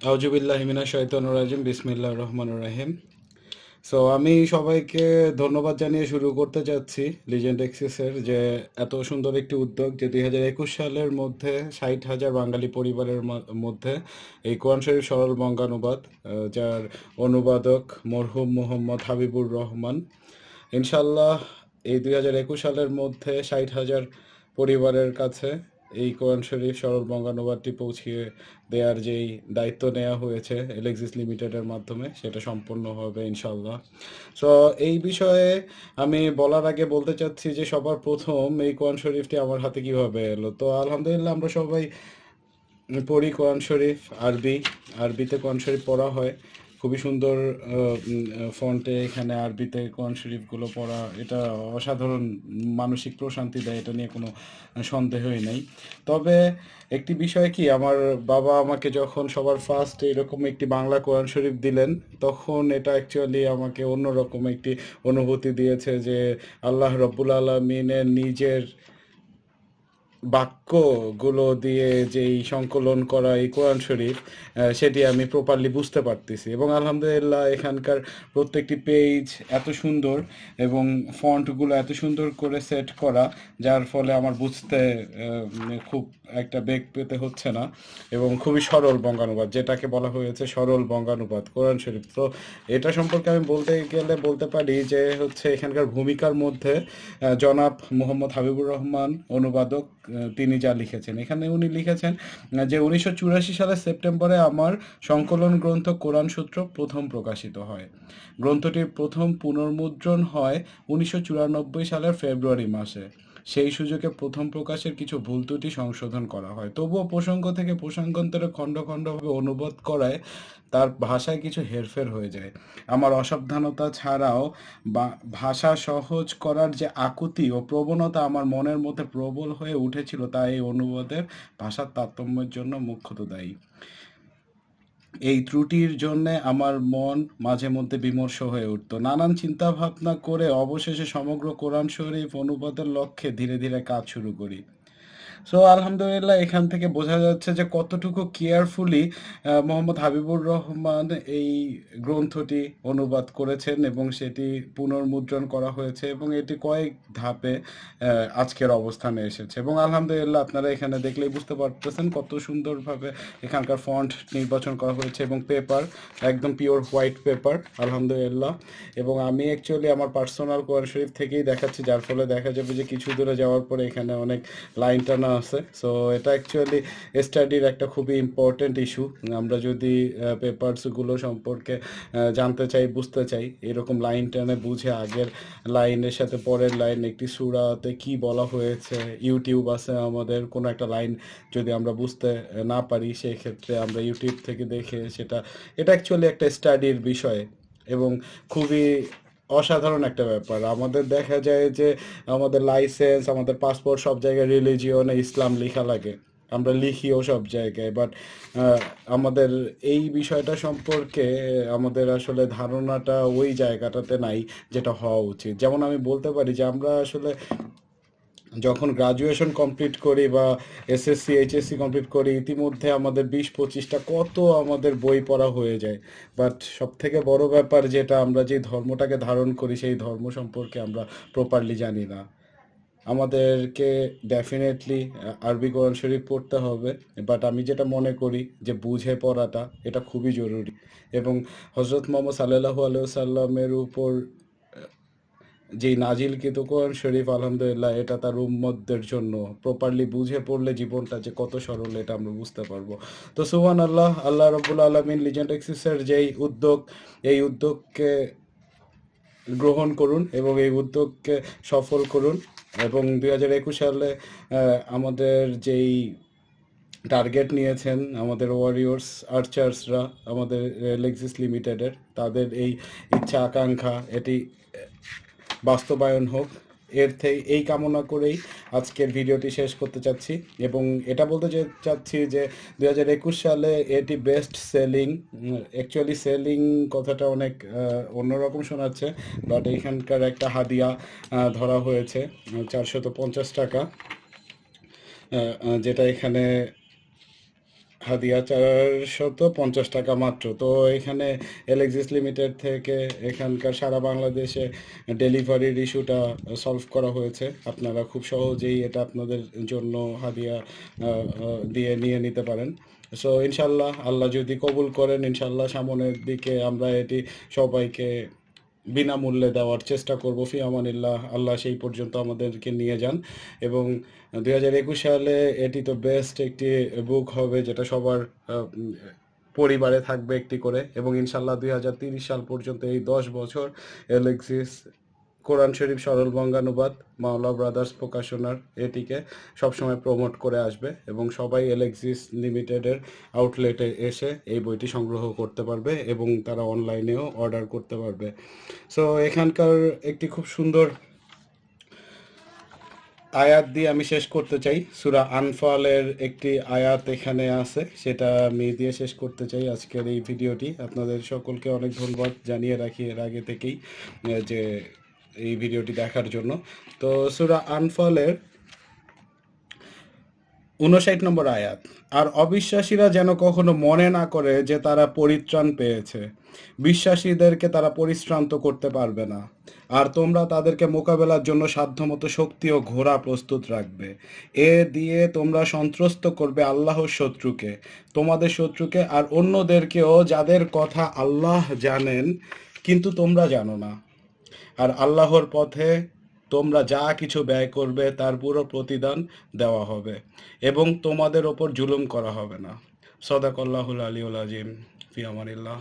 আউজুবিল্লাহি মিনাশ শাইতানির রাজিম বিসমিল্লাহির রহমানির রহিম। সো আমি সবাইকে ধন্যবাদ জানিয়ে শুরু করতে চাচ্ছি লিজেন্ড এক্সিসের যে এত সুন্দর একটি উদ্যোগ যে 2021 সালের মধ্যে 60,000 বাঙালি পরিবারের মধ্যে এই কোরআন শরীফ সরল বঙ্গানুবাদ, যার অনুবাদক মরহুম মোহাম্মদ হাবিবুর রহমান। ইনশাল্লাহ এই 2021 সালের মধ্যে 60,000 পরিবারের কাছে এই কোরআন শরীফ সরল বঙ্গানুবাদটি পৌঁছিয়ে দেওয়ার যেই দায়িত্ব নেওয়া হয়েছে এলেক্সিস লিমিটেডের মাধ্যমে, সেটা সম্পূর্ণ হবে ইনশাল্লাহ। সো এই বিষয়ে আমি বলার আগে বলতে চাচ্ছি যে সবার প্রথম এই কোরআন শরীফটি আমার হাতে কিভাবে এলো। তো আলহামদুলিল্লাহ আমরা সবাই পড়ি কোরআন শরীফ, আরবিতে কোরআন শরীফ পড়া হয়। খুবই সুন্দর ফন্টে এখানে আরবিতে কোরআন শরীফগুলো পড়া, এটা অসাধারণ মানসিক প্রশান্তি দেয়, এটা নিয়ে কোনো সন্দেহই নেই। তবে একটি বিষয় কি, আমার বাবা আমাকে যখন সবার ফার্স্ট এরকম একটি বাংলা কোরআন শরীফ দিলেন, তখন এটা অ্যাকচুয়ালি আমাকে অন্যরকম একটি অনুভূতি দিয়েছে যে আল্লাহ রব্বুল আলমিনের নিজের বাক্যগুলো দিয়ে যেই সংকলন করা এই কোরআন শরীফ, সেটি আমি প্রপারলি বুঝতে পারতেছি। এবং আলহামদুলিল্লাহ এখানকার প্রত্যেকটি পেজ এত সুন্দর এবং ফন্টগুলো এত সুন্দর করে সেট করা, যার ফলে আমার বুঝতে খুব একটা বেগ পেতে হচ্ছে না। এবং খুবই সরল বঙ্গানুবাদ, যেটাকে বলা হয়েছে সরল বঙ্গানুবাদ কোরআন শরীফ। তো এটা সম্পর্কে আমি বলতে গেলে বলতে পারি যে হচ্ছে এখানকার ভূমিকার মধ্যে জনাব মোহাম্মদ হাবিবুর রহমান অনুবাদক, তিনি যা লিখেছেন, এখানে উনি লিখেছেন যে 1984 সালের সেপ্টেম্বরে আমার সংকলন গ্রন্থ কোরআন সূত্র প্রথম প্রকাশিত হয়। গ্রন্থটির প্রথম পুনর্মুদ্রণ হয় 1994 সালের ফেব্রুয়ারি মাসে। সেই সুযোগে প্রথম প্রকাশের কিছু ভুল ত্রুটি সংশোধন করা হয়, তবুও প্রসঙ্গ থেকে প্রসঙ্গান্তরে খণ্ড খণ্ডভাবে অনুবাদ করায় তার ভাষায় কিছু হেরফের হয়ে যায়। আমার অসাবধানতা ছাড়াও ভাষা সহজ করার যে আকুতি ও প্রবণতা আমার মনের মধ্যে প্রবল হয়ে উঠেছিল, তা এই অনুবাদের ভাষার তারতম্যের জন্য মুখ্যত দায়ী। এই ত্রুটির জন্য আমার মন মাঝে মধ্যে বিমর্ষ হয়ে উঠত। নানান চিন্তা ভাবনা করে অবশেষে সমগ্র কোরআন শরীফ অনুবাদের লক্ষ্যে ধীরে ধীরে কাজ শুরু করি। সো আলহামদুলিল্লাহ এখান থেকে বোঝা যাচ্ছে যে কতটুকু কেয়ারফুলি মোহাম্মদ হাবিবুর রহমান এই গ্রন্থটি অনুবাদ করেছেন এবং সেটি পুনর্মুদ্রণ করা হয়েছে এবং এটি কয়েক ধাপে আজকের অবস্থানে এসেছে। এবং আলহামদুলিল্লাহ আপনারা এখানে দেখলেই বুঝতে পারতেছেন কত সুন্দরভাবে এখানকার ফন্ট নির্বাচন করা হয়েছে এবং পেপার একদম পিওর হোয়াইট পেপার আলহামদুলিল্লাহ। এবং আমি অ্যাকচুয়ালি আমার পার্সোনাল কোরআন শরীফ থেকেই দেখাচ্ছি, যার ফলে দেখা যাবে যে কিছু দূরে যাওয়ার পরে এখানে অনেক লাইন টানা আছে। সো এটা অ্যাকচুয়ালি স্টাডির একটা খুবই ইম্পর্টেন্ট ইস্যু। আমরা যদি পেপারসগুলো সম্পর্কে জানতে চাই, বুঝতে চাই, এরকম লাইন টানে বুঝে আগের লাইনের সাথে পরের লাইন একটি সূরাতে কি বলা হয়েছে, ইউটিউব আছে আমাদের, কোনো একটা লাইন যদি আমরা বুঝতে না পারি সেই ক্ষেত্রে আমরা ইউটিউব থেকে দেখে এটা অ্যাকচুয়ালি একটা স্টাডির বিষয় এবং খুবই অসাধারণ একটা ব্যাপার। আমাদের দেখা যায় যে আমাদের লাইসেন্স, আমাদের পাসপোর্ট, সব জায়গায় রিলিজিয়নে ইসলাম লেখা লাগে, আমরা লিখিও সব জায়গায়, বাট আমাদের এই বিষয়টা সম্পর্কে আমাদের আসলে ধারণাটা ওই জায়গাটাতে নাই যেটা হওয়া উচিত। যেমন আমি বলতে পারি যে আমরা আসলে যখন গ্রাজুয়েশন কমপ্লিট করি বা এসএসসি এইচএসসি কমপ্লিট করি, ইতিমধ্যে আমাদের 20-25টা কত আমাদের বই পড়া হয়ে যায়, বাট সব থেকে বড় ব্যাপার যেটা, আমরা যে ধর্মটাকে ধারণ করি সেই ধর্ম সম্পর্কে আমরা প্রপারলি জানি না। আমাদেরকে ডেফিনেটলি আরবি কোরআন শরীফ পড়তে হবে, বাট আমি যেটা মনে করি যে বুঝে পড়াটা এটা খুবই জরুরি। এবং হজরত মোহাম্মদ সাল্লাল্লাহু আলাইহি সাল্লামের উপর যেই নাজিলকৃত কোরআন শরীফ, আলহামদুলিল্লাহ এটা তার উম্মতদের জন্য প্রপারলি বুঝে পড়লে জীবনটা যে কত সরল এটা আমরা বুঝতে পারবো। তো সুবহানাল্লাহ, আল্লাহ রাব্বুল আলামিন লিজেন্ড এক্সিসের যেই উদ্যোগ, এই উদ্যোগকে গ্রহণ করুন এবং এই উদ্যোগকে সফল করুন। এবং 2021 সালে আমাদের যেই টার্গেট নিয়েছেন আমাদের ওয়ারিয়র্স আর্চার্সরা, আমাদের লেক্সিস লিমিটেডের, তাদের এই ইচ্ছা আকাঙ্ক্ষা এটি বাস্তবায়ন হোক, এই কামনা করেই আজকের ভিডিওটি শেষ করতে চাচ্ছি। এবং এটা বলতে চাচ্ছি যে 2021 সালে এটি বেস্ট সেলিং, অ্যাকচুয়ালি সেলিং কথাটা অনেক অন্যরকম শোনাচ্ছে, বাট এখানকার একটা হাদিয়া ধরা হয়েছে 450 টাকা, যেটা এখানে হাদিয়া 450 টাকা মাত্র। তো এখানে এলেক্সিস লিমিটেড থেকে এখানকার সারা বাংলাদেশে ডেলিভারির ইস্যুটা সলভ করা হয়েছে। আপনারা খুব সহজেই এটা আপনাদের জন্য হাদিয়া দিয়ে নিয়ে নিতে পারেন। সো ইনশাল্লাহ আল্লাহ যদি কবুল করেন, ইনশাল্লাহ সামনের দিকে আমরা এটি সবাইকে বিনামূল্যে দেওয়ার চেষ্টা করব। ফি আমানিল্লাহ, আল্লাহ সেই পর্যন্ত আমাদেরকে নিয়ে যান। এবং 2021 সালে এটি তো বেস্ট একটি বুক হবে যেটা সবার পরিবারে থাকবে একটি করে। এবং ইনশাল্লাহ 2030 সাল পর্যন্ত এই 10 বছর এলেক্সিস কোরআন শরীফ সরল বঙ্গানুবাদ মাওলা ব্রাদার্স প্রকাশনার এটিকে সবসময় প্রমোট করে আসবে এবং সবাই এলেক্সিস লিমিটেডের আউটলেটে এসে এই বইটি সংগ্রহ করতে পারবে এবং তারা অনলাইনেও অর্ডার করতে পারবে। সো এখানকার একটি খুব সুন্দর আয়াত দিয়ে আমি শেষ করতে চাই। সূরা আনফালের একটি আয়াত এখানে আছে, সেটা আমি দিয়ে শেষ করতে চাই আজকের এই ভিডিওটি। আপনাদের সকলকে অনেক ধন্যবাদ জানিয়ে রাখি এর আগে থেকেই যে এই ভিডিওটি দেখার জন্য। তো সূরা আনফালের 59 নম্বর আয়াত, আর অবিশ্বাসীরা যেন কখনো মনে না করে যে তারা পরিত্রাণ পেয়েছে, বিশ্বাসীদেরকে তারা পরিশ্রান্ত করতে পারবে না। আর তোমরা তাদেরকে মোকাবেলার জন্য সাধ্যমতো শক্তি ও ঘোড়া প্রস্তুত রাখবে। এ দিয়ে তোমরা সন্ত্রস্ত করবে আল্লাহর শত্রুকে, তোমাদের শত্রুকে, আর অন্যদেরকেও যাদের কথা আল্লাহ জানেন কিন্তু তোমরা জানো না। আর আল্লাহর পথে তোমরা যা কিছু ব্যয় করবে তার পুরো প্রতিদান দেওয়া হবে এবং তোমাদের ওপর জুলুম করা হবে না। সদাকল্লাহুল আলিউল আজিম। ফি আমানিল্লাহ।